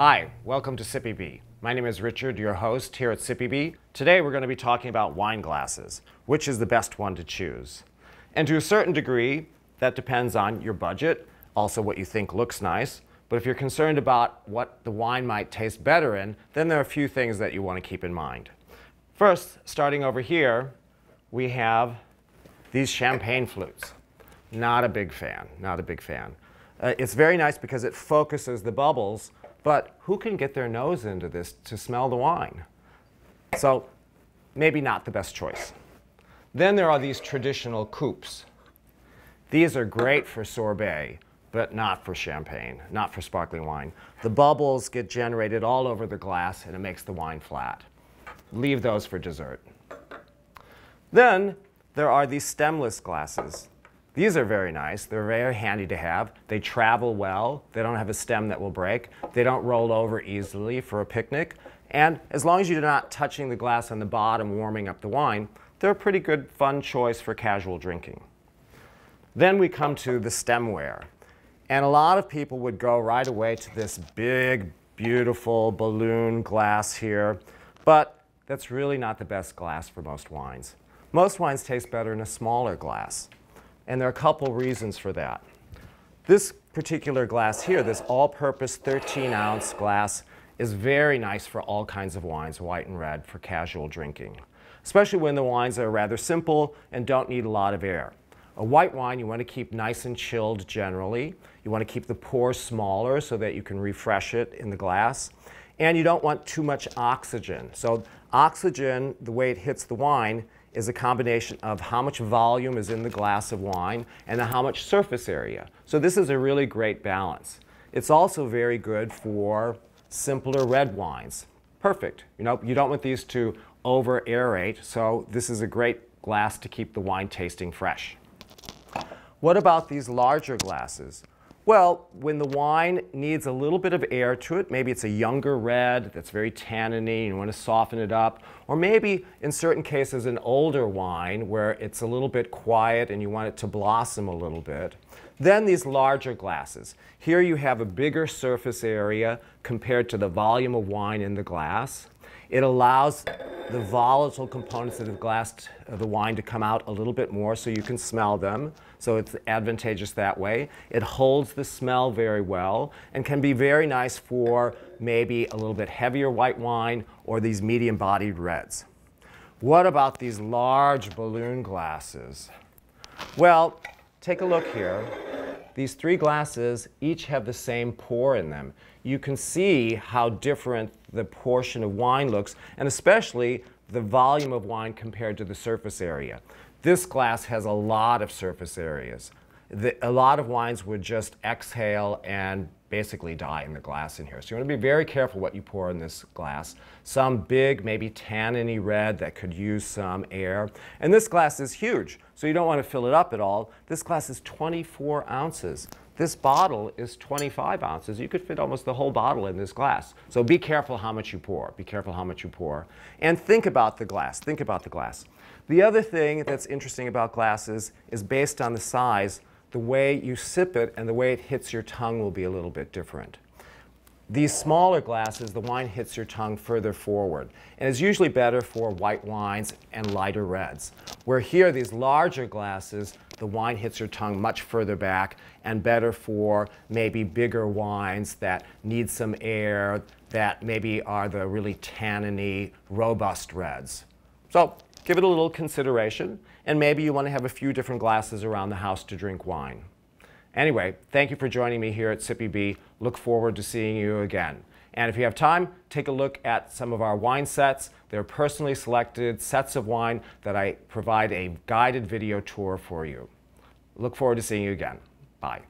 Hi, welcome to SippyBee. My name is Richard, your host here at SippyBee. Today we're going to be talking about wine glasses, which is the best one to choose. And to a certain degree, that depends on your budget, also what you think looks nice. But if you're concerned about what the wine might taste better in, then there are a few things that you want to keep in mind. First, starting over here, we have these champagne flutes. Not a big fan, not a big fan. It's very nice because it focuses the bubbles, but who can get their nose into this to smell the wine? So maybe not the best choice. Then there are these traditional coupes. These are great for sorbet, but not for champagne, not for sparkling wine. The bubbles get generated all over the glass and it makes the wine flat. Leave those for dessert. Then there are these stemless glasses. These are very nice. They're very handy to have. They travel well. They don't have a stem that will break. They don't roll over easily for a picnic. And as long as you're not touching the glass on the bottom, warming up the wine, they're a pretty good, fun choice for casual drinking. Then we come to the Stemware. And a lot of people would go right away to this big, beautiful balloon glass here. But that's really not the best glass for most wines. Most wines taste better in a smaller glass. And there are a couple reasons for that. This particular glass here, this all-purpose 13-ounce glass, is very nice for all kinds of wines, white and red, for casual drinking, especially when the wines are rather simple and don't need a lot of air. A white wine you want to keep nice and chilled generally. You want to keep the pores smaller so that you can refresh it in the glass. And you don't want too much oxygen. So oxygen, the way it hits the wine, is a combination of how much volume is in the glass of wine and how much surface area. So this is a really great balance. It's also very good for simpler red wines. Perfect. You don't want these to over-aerate, so this is a great glass to keep the wine tasting fresh. What about these larger glasses? Well, when the wine needs a little bit of air to it, maybe it's a younger red that's very tanniny and you want to soften it up, or maybe in certain cases an older wine where it's a little bit quiet and you want it to blossom a little bit, then these larger glasses. Here you have a bigger surface area compared to the volume of wine in the glass. It allows the volatile components of the wine to come out a little bit more so you can smell them. So it's advantageous that way. It holds the smell very well and can be very nice for maybe a little bit heavier white wine or these medium-bodied reds. What about these large balloon glasses? Well, take a look here. These three glasses each have the same pour in them. You can see how different the portion of wine looks, and especially the volume of wine compared to the surface area. This glass has a lot of surface areas. A lot of wines would just exhale and basically die in the glass in here. So you want to be very careful what you pour in this glass. Some big, maybe tanniny red that could use some air. And this glass is huge, so you don't want to fill it up at all. This glass is 24 ounces. This bottle is 25 ounces. You could fit almost the whole bottle in this glass. So be careful how much you pour. Be careful how much you pour. And think about the glass. Think about the glass. The other thing that's interesting about glasses is based on the size, the way you sip it and the way it hits your tongue will be a little bit different. These smaller glasses, the wine hits your tongue further forward, and is usually better for white wines and lighter reds. Where here, these larger glasses, the wine hits your tongue much further back and better for maybe bigger wines that need some air, that maybe are the really tanniny, robust reds. So give it a little consideration, and maybe you want to have a few different glasses around the house to drink wine. Anyway, thank you for joining me here at SippyBee. Look forward to seeing you again. And if you have time, take a look at some of our wine sets. They're personally selected sets of wine that I provide a guided video tour for you. Look forward to seeing you again. Bye.